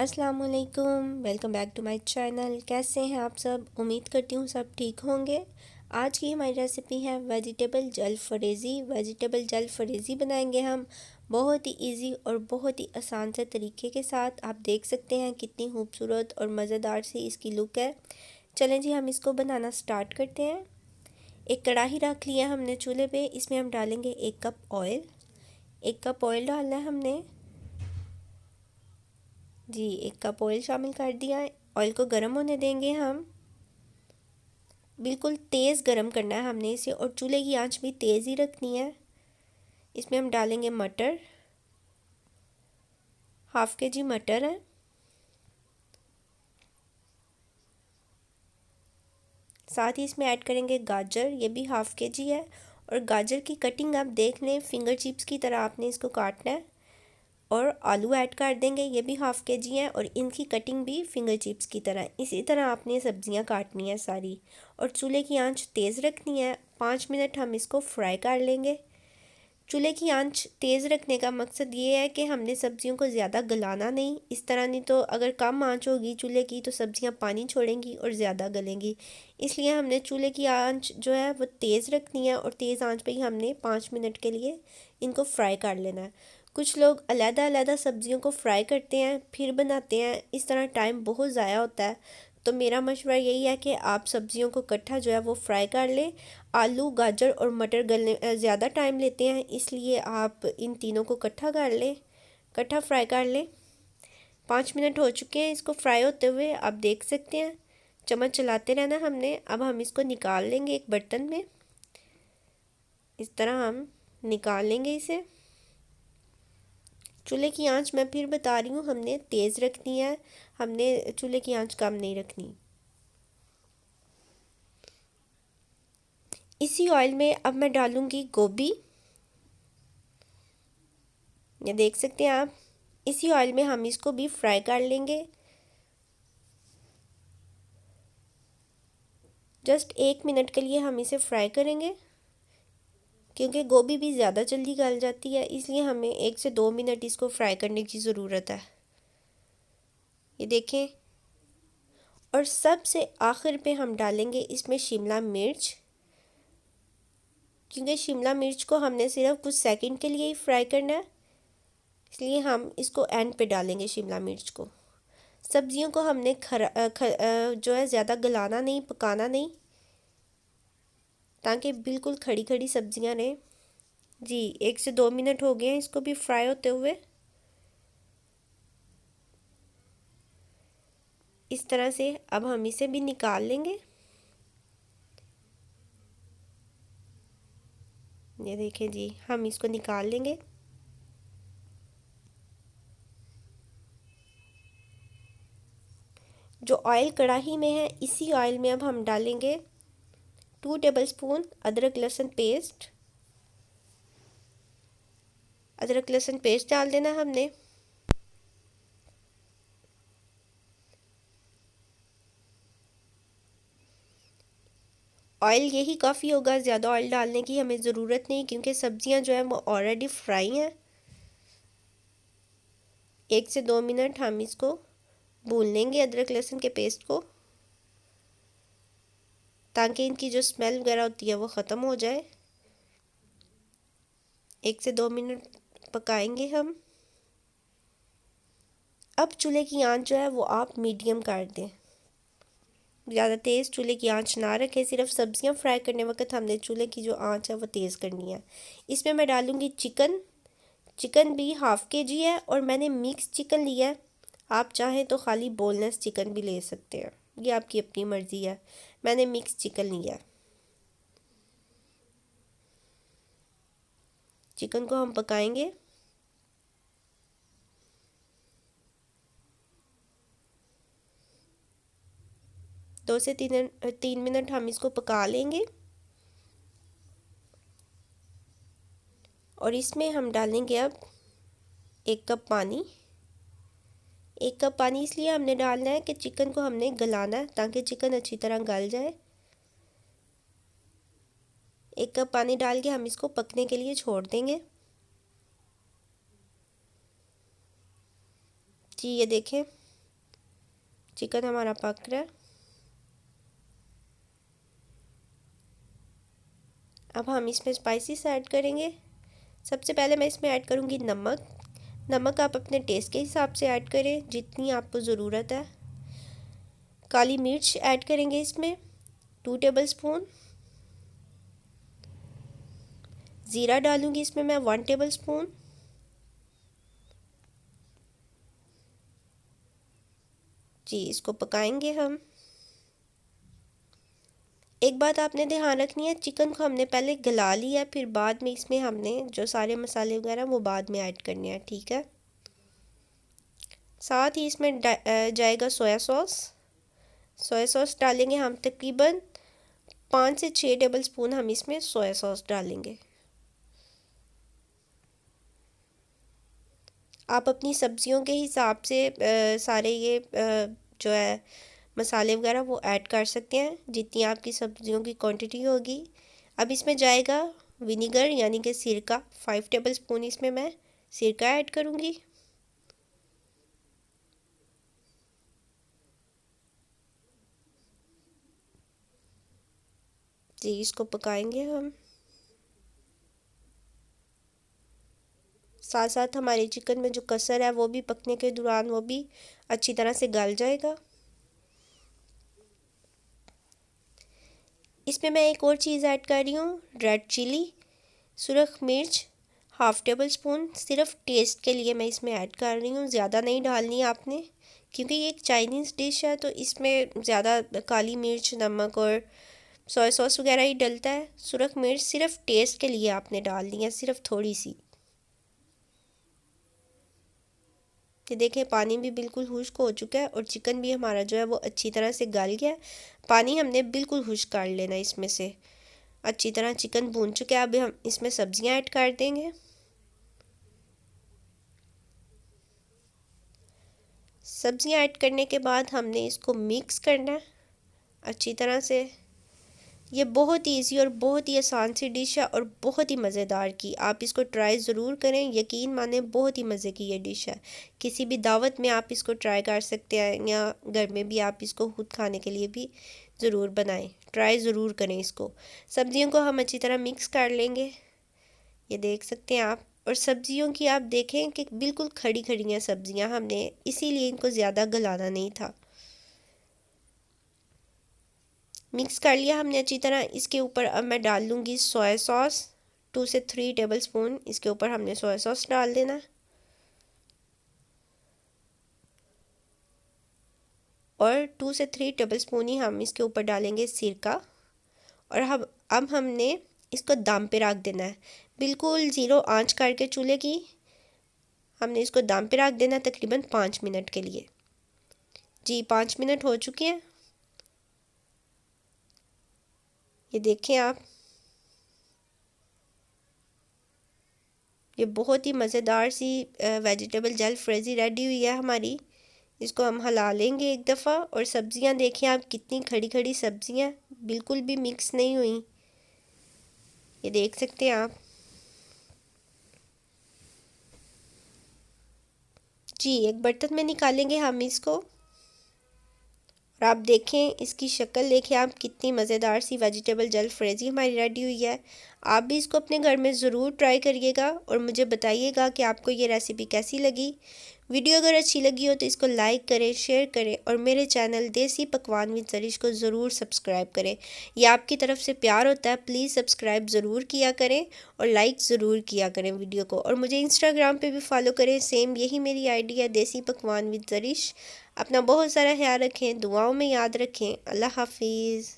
अस्सलाम वालेकुम, welcome back to my channel. कैसे हैं आप सब? उम्मीद करती हूँ सब ठीक होंगे। आज की हमारी रेसिपी है वेजिटेबल जलफरेज़ी। वेजिटेबल जलफरेज़ी बनाएंगे हम बहुत ही इजी और बहुत ही आसान से तरीके के साथ। आप देख सकते हैं कितनी खूबसूरत और मज़ेदार सी इसकी लुक है। चलें जी, हम इसको बनाना स्टार्ट करते हैं। एक कढ़ाई रख लिया हमने चूल्हे पे। इसमें हम डालेंगे 1 कप ऑयल। 1 कप ऑयल डालना है हमने जी। 1 कप ऑयल शामिल कर दिया है। ऑयल को गर्म होने देंगे हम। बिल्कुल तेज़ गर्म करना है हमने इसे, और चूल्हे की आंच भी तेज़ ही रखनी है। इसमें हम डालेंगे मटर। 1/2 kg मटर है। साथ ही इसमें ऐड करेंगे गाजर, ये भी 1/2 kg है। और गाजर की कटिंग आप देख लें, फिंगर चिप्स की तरह आपने इसको काटना है। और आलू ऐड कर देंगे, ये भी 1/2 kg है और इनकी कटिंग भी फिंगर चिप्स की तरह। इसी तरह आपने सब्जियां काटनी है सारी। और चूल्हे की आंच तेज़ रखनी है। 5 मिनट हम इसको फ्राई कर लेंगे। चूल्हे की आंच तेज़ रखने का मकसद ये है कि हमने सब्जियों को ज़्यादा गलाना नहीं। इस तरह नहीं तो अगर कम आंच होगी चूल्हे की तो सब्जियां पानी छोड़ेंगी और ज़्यादा गलेंगी। इसलिए हमने चूल्हे की आंच जो है वो तेज़ रखनी है, और तेज़ आंच पे ही हमने 5 मिनट के लिए इनको फ्राई कर लेना है। कुछ लोग अलग-अलग सब्जियों को फ्राई करते हैं फिर बनाते हैं, इस तरह टाइम बहुत ज़ाया होता है। तो मेरा मशवरा यही है कि आप सब्जियों को इकट्ठा जो है वो फ्राई कर लें। आलू, गाजर और मटर गलने ज़्यादा टाइम लेते हैं, इसलिए आप इन तीनों को इकट्ठा कर लें, इकट्ठा फ्राई कर लें। 5 मिनट हो चुके हैं इसको फ्राई होते हुए, आप देख सकते हैं। चम्मच चलाते रहना हमने। अब हम इसको निकाल लेंगे एक बर्तन में। इस तरह हम निकाल लेंगे इसे। चूल्हे की आंच मैं फिर बता रही हूँ, हमने तेज़ रखनी है, हमने चूल्हे की आंच कम नहीं रखनी। इसी ऑयल में अब मैं डालूंगी गोभी, ये देख सकते हैं आप। इसी ऑयल में हम इसको भी फ्राई कर लेंगे। जस्ट 1 मिनट के लिए हम इसे फ्राई करेंगे, क्योंकि गोभी भी ज़्यादा जल्दी गल जाती है, इसलिए हमें 1 से 2 मिनट इसको फ्राई करने की ज़रूरत है। ये देखें। और सबसे आखिर पे हम डालेंगे इसमें शिमला मिर्च, क्योंकि शिमला मिर्च को हमने सिर्फ कुछ सेकंड के लिए ही फ्राई करना है, इसलिए हम इसको एंड पे डालेंगे शिमला मिर्च को। सब्जियों को हमने जो है ज़्यादा गलाना नहीं, पकाना नहीं, ताकि बिल्कुल खड़ी खड़ी सब्जियां रहें। जी, 1 से 2 मिनट हो गए हैं इसको भी फ्राई होते हुए। इस तरह से अब हम इसे भी निकाल लेंगे। ये देखें जी, हम इसको निकाल लेंगे। जो ऑयल कढ़ाई में है, इसी ऑयल में अब हम डालेंगे 2 टेबलस्पून अदरक लहसुन पेस्ट। अदरक लहसुन पेस्ट डाल देना हमने। ऑयल यही काफ़ी होगा, ज़्यादा ऑयल डालने की हमें ज़रूरत नहीं, क्योंकि सब्जियां जो है वो ऑलरेडी फ्राई हैं। 1 से 2 मिनट हम इसको भून लेंगे अदरक लहसुन के पेस्ट को, ताकि इनकी जो स्मेल वगैरह होती है वो ख़त्म हो जाए। 1 से 2 मिनट पकाएंगे हम। अब चूल्हे की आंच जो है वो आप मीडियम कर दें, ज़्यादा तेज़ चूल्हे की आंच ना रखें। सिर्फ सब्जियां फ्राई करने वक्त हमने चूल्हे की जो आंच है वो तेज़ करनी है। इसमें मैं डालूँगी चिकन। चिकन भी 1/2 kg है, और मैंने मिक्स चिकन लिया है। आप चाहें तो खाली बोनलेस चिकन भी ले सकते हैं, ये आपकी अपनी मर्ज़ी है। मैंने मिक्स चिकन लिया है। चिकन को हम पकाएंगे। दो से तीन मिनट हम इसको पका लेंगे। और इसमें हम डालेंगे अब 1 कप पानी। 1 कप पानी इसलिए हमने डालना है कि चिकन को हमने गलाना है, ताकि चिकन अच्छी तरह गल जाए। 1 कप पानी डाल के हम इसको पकने के लिए छोड़ देंगे। जी, ये देखें, चिकन हमारा पक रहा है। अब हम इसमें स्पाइसेस ऐड करेंगे। सबसे पहले मैं इसमें ऐड करूँगी नमक। नमक आप अपने टेस्ट के हिसाब से ऐड करें, जितनी आपको ज़रूरत है। काली मिर्च ऐड करेंगे इसमें 2 टेबलस्पून। ज़ीरा डालूँगी इसमें मैं 1 टेबलस्पून। जी, इसको पकाएंगे हम। एक बात आपने ध्यान रखनी है, चिकन को हमने पहले गला लिया, फिर बाद में इसमें हमने जो सारे मसाले वगैरह वो बाद में ऐड करने हैं, ठीक है। साथ ही इसमें जाएगा सोया सॉस। सोया सॉस डालेंगे हम तकरीबन 5 से 6 टेबलस्पून हम इसमें सोया सॉस डालेंगे। आप अपनी सब्जियों के हिसाब से सारे ये जो है मसाले वगैरह वो ऐड कर सकते हैं, जितनी आपकी सब्जियों की क्वांटिटी होगी। अब इसमें जाएगा विनीगर यानी कि सिरका। 5 टेबलस्पून इसमें मैं सिरका ऐड करूँगी। जी, इसको पकाएंगे हम। साथ साथ हमारे चिकन में जो कसर है वो भी पकने के दौरान वो भी अच्छी तरह से गल जाएगा। इसमें मैं एक और चीज़ ऐड कर रही हूँ, रेड चिली, सुरख मिर्च 1/2 टेबलस्पून। सिर्फ टेस्ट के लिए मैं इसमें ऐड कर रही हूँ, ज़्यादा नहीं डालनी है आपने, क्योंकि ये एक चाइनीज़ डिश है तो इसमें ज़्यादा काली मिर्च, नमक और सोया सॉस वगैरह ही डलता है। सुरख मिर्च सिर्फ टेस्ट के लिए आपने डालनी है, सिर्फ थोड़ी सी। ये देखें, पानी भी बिल्कुल खुश्क हो चुका है और चिकन भी हमारा जो है वो अच्छी तरह से गल गया है। पानी हमने बिल्कुल खुश्क कर लेना है इसमें से। अच्छी तरह चिकन भून चुका है। अब हम इसमें सब्जियां ऐड कर देंगे। सब्जियां ऐड करने के बाद हमने इसको मिक्स करना है अच्छी तरह से। ये बहुत ही ईजी और बहुत ही आसान सी डिश है और बहुत ही मज़ेदार की। आप इसको ट्राई ज़रूर करें, यकीन माने बहुत ही मज़े की ये डिश है। किसी भी दावत में आप इसको ट्राई कर सकते हैं या घर में भी आप इसको खुद खाने के लिए भी ज़रूर बनाएं। ट्राई ज़रूर करें इसको। सब्जियों को हम अच्छी तरह मिक्स कर लेंगे, ये देख सकते हैं आप। और सब्जियों की आप देखें कि बिल्कुल खड़ी खड़ी हैं सब्जियां, हमने इसीलिए इनको ज़्यादा गलाना नहीं था। मिक्स कर लिया हमने अच्छी तरह। इसके ऊपर अब मैं डाल लूँगी सोया सॉस 2 से 3 टेबलस्पून। इसके ऊपर हमने सोया सॉस डाल देना और 2 से 3 टेबलस्पून ही हम इसके ऊपर डालेंगे सिरका। और अब हमने इसको दम पे रख देना है, बिल्कुल ज़ीरो आंच करके चूल्हे की। हमने इसको दम पे रख देना तकरीबन 5 मिनट के लिए। जी, 5 मिनट हो चुके हैं, ये देखें आप। ये बहुत ही मज़ेदार सी वेजिटेबल जल फ्रेज़ी रेडी हुई है हमारी। इसको हम हिला लेंगे एक दफ़ा। और सब्जियां देखें आप, कितनी खड़ी खड़ी सब्जियां, बिल्कुल भी मिक्स नहीं हुई, ये देख सकते हैं आप। जी, एक बर्तन में निकालेंगे हम इसको और आप देखें इसकी शक्ल देखें आप, कितनी मज़ेदार सी वेजिटेबल जल फ्रेज़ी हमारी रेडी हुई है। आप भी इसको अपने घर में ज़रूर ट्राई करिएगा और मुझे बताइएगा कि आपको ये रेसिपी कैसी लगी। वीडियो अगर अच्छी लगी हो तो इसको लाइक करें, शेयर करें और मेरे चैनल देसी पकवान विद ज़रिश को ज़रूर सब्सक्राइब करें। ये आपकी तरफ से प्यार होता है, प्लीज़ सब्सक्राइब ज़रूर किया करें और लाइक ज़रूर किया करें वीडियो को। और मुझे इंस्टाग्राम पे भी फॉलो करें, सेम यही मेरी आईडी है, देसी पकवान विद ज़रिश। अपना बहुत सारा ख्याल रखें, दुआओं में याद रखें। अल्लाह हाफिज़।